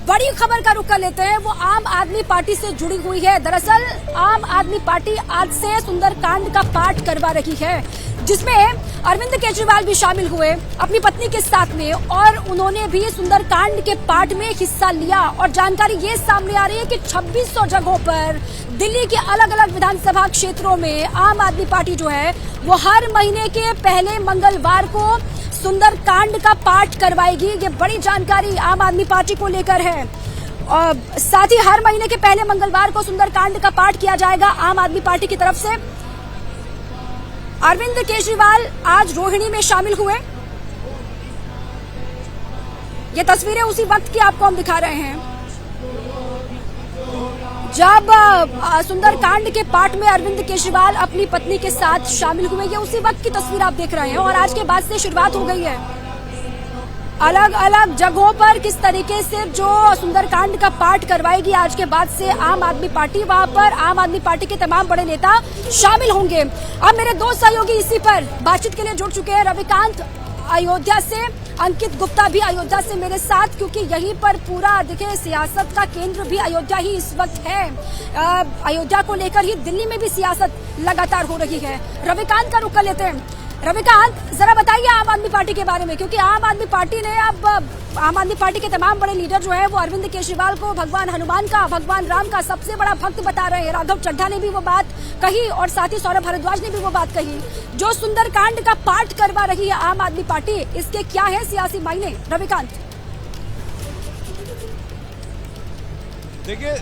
बड़ी खबर का रुख कर लेते हैं, वो आम आदमी पार्टी से जुड़ी हुई है। दरअसल आम आदमी पार्टी आज से सुंदरकांड का पाठ करवा रही है, जिसमें अरविंद केजरीवाल भी शामिल हुए अपनी पत्नी के साथ में, और उन्होंने भी सुंदरकांड के पाठ में हिस्सा लिया। और जानकारी ये सामने आ रही है कि 2600 जगहों पर दिल्ली के अलग अलग विधानसभा क्षेत्रों में आम आदमी पार्टी जो है वो हर महीने के पहले मंगलवार को सुंदरकांड का पाठ करवाएगी। ये बड़ी जानकारी आम आदमी पार्टी को लेकर है। और साथ ही हर महीने के पहले मंगलवार को सुंदरकांड का पाठ किया जाएगा आम आदमी पार्टी की तरफ से। अरविंद केजरीवाल आज रोहिणी में शामिल हुए। ये तस्वीरें उसी वक्त की आपको हम दिखा रहे हैं जब सुंदरकांड के पाठ में अरविंद केजरीवाल अपनी पत्नी के साथ शामिल हुए। ये उसी वक्त की तस्वीर आप देख रहे हैं। और आज के बाद से शुरुआत हो गई है अलग अलग जगहों पर किस तरीके से जो सुंदरकांड का पाठ करवाएगी आज के बाद से आम आदमी पार्टी। वहां पर आम आदमी पार्टी के तमाम बड़े नेता शामिल होंगे। अब मेरे दो सहयोगी इसी पर बातचीत के लिए जुड़ चुके हैं। रविकांत अयोध्या से, अंकित गुप्ता भी अयोध्या से मेरे साथ, क्योंकि यहीं पर पूरा देखिए सियासत का केंद्र भी अयोध्या ही इस वक्त है। अयोध्या को लेकर ही दिल्ली में भी सियासत लगातार हो रही है। रविकांत का रुख कर लेते हैं। रविकांत, जरा बताइए आम आदमी पार्टी के बारे में, क्योंकि आम आदमी पार्टी ने अब आम आदमी पार्टी के तमाम बड़े लीडर जो है वो अरविंद केजरीवाल को भगवान हनुमान का, भगवान राम का सबसे बड़ा भक्त बता रहे हैं। राघव चड्ढा ने भी वो बात कही और साथ ही सौरभ भारद्वाज ने भी वो बात कही। जो सुंदरकांड का पाठ करवा रही है आम आदमी पार्टी, इसके क्या है सियासी मायने? रविकांत, देखिए,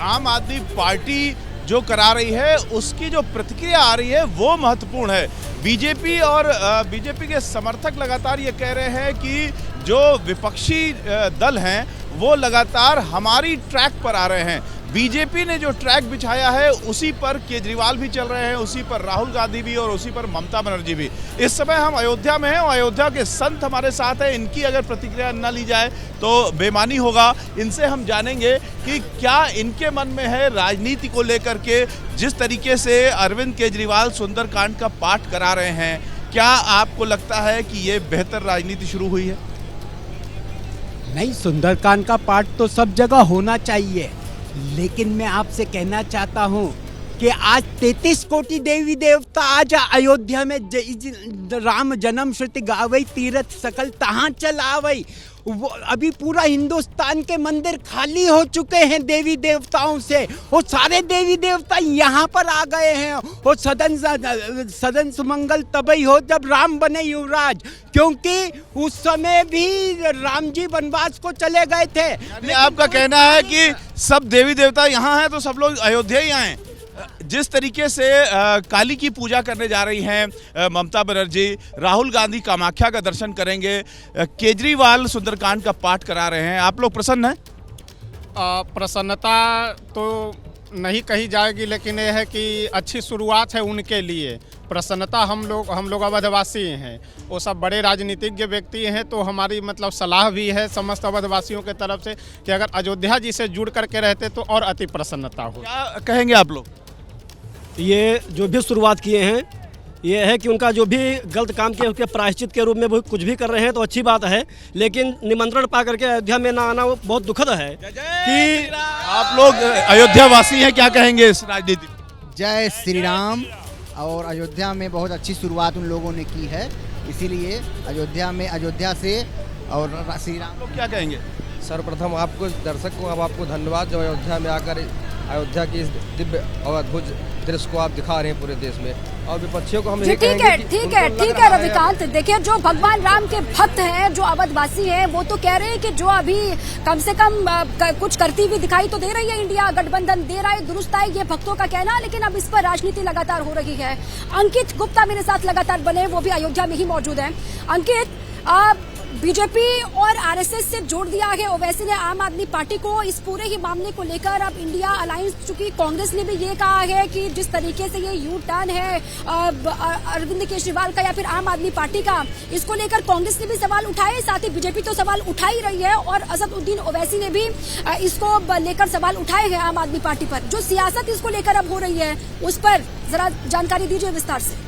आम आदमी पार्टी जो करा रही है उसकी जो प्रतिक्रिया आ रही है वो महत्वपूर्ण है। बीजेपी और बीजेपी के समर्थक लगातार ये कह रहे हैं कि जो विपक्षी दल हैं वो लगातार हमारी ट्रैक पर आ रहे हैं। बीजेपी ने जो ट्रैक बिछाया है उसी पर केजरीवाल भी चल रहे हैं, उसी पर राहुल गांधी भी और उसी पर ममता बनर्जी भी। इस समय हम अयोध्या में हैं और अयोध्या के संत हमारे साथ हैं। इनकी अगर प्रतिक्रिया न ली जाए तो बेईमानी होगा। इनसे हम जानेंगे कि क्या इनके मन में है राजनीति को लेकर के। जिस तरीके से अरविंद केजरीवाल सुंदरकांड का पाठ करा रहे हैं, क्या आपको लगता है कि ये बेहतर राजनीति शुरू हुई है? नहीं, सुंदरकांड का पाठ तो सब जगह होना चाहिए, लेकिन मैं आपसे कहना चाहता हूँ कि आज 33 कोटि देवी देवता आज अयोध्या में राम जन्म श्रुति गावई तीर्थ सकल तहाँ चल आवई। वो अभी पूरा हिंदुस्तान के मंदिर खाली हो चुके हैं देवी देवताओं से। वो सारे देवी देवता यहाँ पर आ गए हैं। वो सदन सुमंगल तभी हो जब राम बने युवराज, क्योंकि उस समय भी राम जी वनवास को चले गए थे। यानी आपका कहना है कि सब देवी देवता यहाँ हैं तो सब लोग अयोध्या ही आए। जिस तरीके से काली की पूजा करने जा रही हैं ममता बनर्जी, राहुल गांधी कामाख्या का दर्शन करेंगे, केजरीवाल सुंदरकांड का पाठ करा रहे हैं, आप लोग प्रसन्न हैं? प्रसन्नता तो नहीं कही जाएगी, लेकिन यह है कि अच्छी शुरुआत है उनके लिए। प्रसन्नता हम लोग अवधवासी हैं, वो सब बड़े राजनीतिज्ञ व्यक्ति हैं, तो हमारी मतलब सलाह भी है समस्त अवधवासियों के तरफ से कि अगर अयोध्या जी से जुड़ करके रहते तो और अति प्रसन्नता हो। क्या कहेंगे आप लोग? ये जो भी शुरुआत किए हैं, ये है कि उनका जो भी गलत काम किया उसके प्रायश्चित के रूप में वो कुछ भी कर रहे हैं तो अच्छी बात है, लेकिन निमंत्रण पा करके अयोध्या में ना आना वो बहुत दुखद है। कि आप लोग अयोध्या वासी हैं, क्या कहेंगे इस राजनीति? जय श्री राम। और अयोध्या में बहुत अच्छी शुरुआत उन लोगों ने की है, इसीलिए अयोध्या से और श्री राम। लोग क्या कहेंगे? सर्वप्रथम आपको दर्शक को आपको धन्यवाद जो अयोध्या में आकर अयोध्या की इस दिव्य और अद्भुत दृश्य को आप दिखा रहे हैं पूरे देश में। और विपक्षियों को हम ठीक है रविकांत, देखिए जो भगवान राम के भक्त हैं, जो अवधवासी हैं, वो तो कह रहे हैं कि जो अभी कम से कम कुछ करती हुई दिखाई तो दे रही है, इंडिया गठबंधन दे रहा है, दुरुस्त है, ये भक्तों का कहना। लेकिन अब इस पर राजनीति लगातार हो रही है। अंकित गुप्ता मेरे साथ लगातार बने, वो भी अयोध्या में ही मौजूद है। अंकित, बीजेपी और आरएसएस से जोड़ दिया है ओवैसी ने आम आदमी पार्टी को इस पूरे ही मामले को लेकर। अब इंडिया अलायंस, चूंकि कांग्रेस ने भी ये कहा है कि जिस तरीके से ये यू टर्न है अरविंद केजरीवाल का या फिर आम आदमी पार्टी का, इसको लेकर कांग्रेस ने भी सवाल उठाए, साथ ही बीजेपी तो सवाल उठा ही रही है और असदुद्दीन ओवैसी ने भी इसको लेकर सवाल उठाए हैं आम आदमी पार्टी पर। जो सियासत इसको लेकर अब हो रही है उस पर जरा जानकारी दीजिए विस्तार से।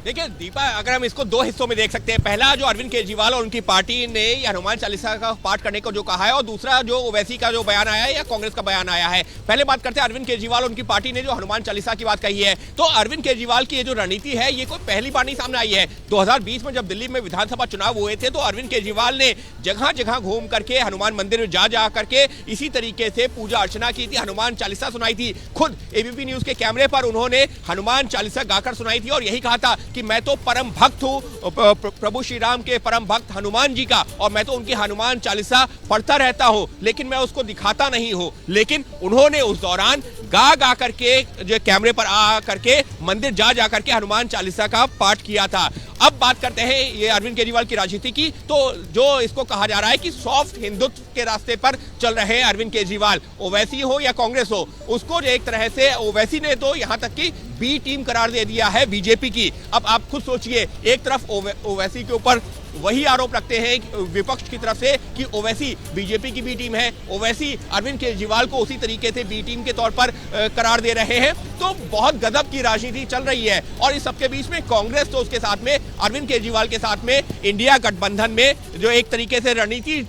देखिए दीपा, अगर हम इसको दो हिस्सों में देख सकते हैं, पहला जो अरविंद केजरीवाल और उनकी पार्टी ने ये हनुमान चालीसा का पाठ करने को जो कहा है, और दूसरा जो ओवैसी का जो बयान आया है या कांग्रेस का बयान आया है। पहले बात करते हैं अरविंद केजरीवाल और उनकी पार्टी ने जो हनुमान चालीसा की बात कही है। तो अरविंद केजरीवाल की ये जो रणनीति है ये कोई पहली बार नहीं सामने आई है। 2020 में जब दिल्ली में विधानसभा चुनाव हुए थे तो अरविंद केजरीवाल ने जगह जगह घूम करके हनुमान मंदिर में जा करके इसी तरीके से पूजा अर्चना की थी, हनुमान चालीसा सुनाई थी। खुद एबीपी न्यूज के कैमरे पर उन्होंने हनुमान चालीसा गाकर सुनाई थी और यही कहा था कि मैं तो परम भक्त हूँ प्रभु श्री राम के परम भक्त हनुमान जी का, और मैं तो उनकी हनुमान चालीसा पढ़ता रहता हूँ, लेकिन मैं उसको दिखाता नहीं हूँ। लेकिन उन्होंने उस दौरान गा करके जो कैमरे पर आ करके मंदिर जा करके हनुमान चालीसा का पाठ किया था। अब बात करते हैं ये अरविंद केजरीवाल की राजनीति की। तो जो इसको कहा जा रहा है कि सॉफ्ट हिंदुत्व के रास्ते पर चल रहे हैं अरविंद केजरीवाल, ओवैसी हो या कांग्रेस हो, उसको एक तरह से ओवैसी ने तो यहाँ तक कि बी टीम करार दे दिया है बीजेपी की। अब आप खुद सोचिए, एक तरफ ओवैसी के ऊपर वही आरोप रखते हैं विपक्ष की तरफ से कि ओवैसी बीजेपी की बी टीम है, ओवैसी अरविंद केजरीवाल को उसी तरीके से बी टीम के तौर पर करार दे रहे हैं। तो बहुत गजब की राजनीति चल रही है। और इस सबके बीच में कांग्रेस तो उसके साथ में अरविंद केजरीवाल के साथ में इंडिया गठबंधन में जो एक तरीके से रणनीति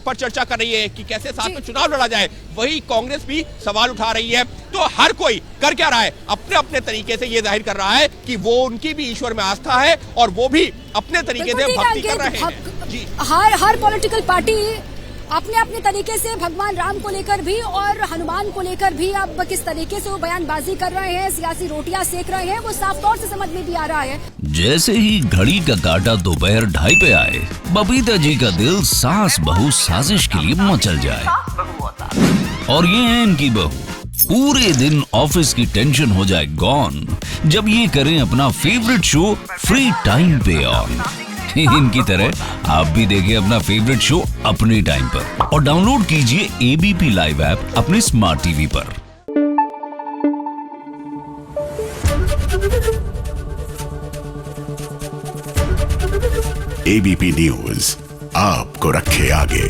पर चर्चा कर रही है कि कैसे साथ में चुनाव लड़ा जाए, वही कांग्रेस भी सवाल उठा रही है। तो हर कोई कर क्या रहा है, अपने अपने तरीके से ये जाहिर कर रहा है कि वो उनकी भी ईश्वर में आस्था है और वो भी अपने तरीके से भक्ति कर रहे हैं। जी, हर पॉलिटिकल पार्टी अपने अपने तरीके से भगवान राम को लेकर भी और हनुमान को लेकर भी अब किस तरीके से वो बयानबाजी कर रहे हैं, सियासी रोटियां सेक रहे हैं, वो साफ तौर से समझ में भी आ रहा है। जैसे ही घड़ी का काटा दोपहर 2:30 पे आए, बबीता जी का दिल सास बहू साजिश के लिए मचल जाए। और ये है इनकी बहू, पूरे दिन ऑफिस की टेंशन हो जाए गॉन जब ये करें अपना फेवरेट शो फ्री टाइम पे ऑन। इनकी तरह आप भी देखिए अपना फेवरेट शो अपने टाइम पर और डाउनलोड कीजिए एबीपी लाइव ऐप अपने स्मार्ट टीवी पर। एबीपी न्यूज आपको रखे आगे।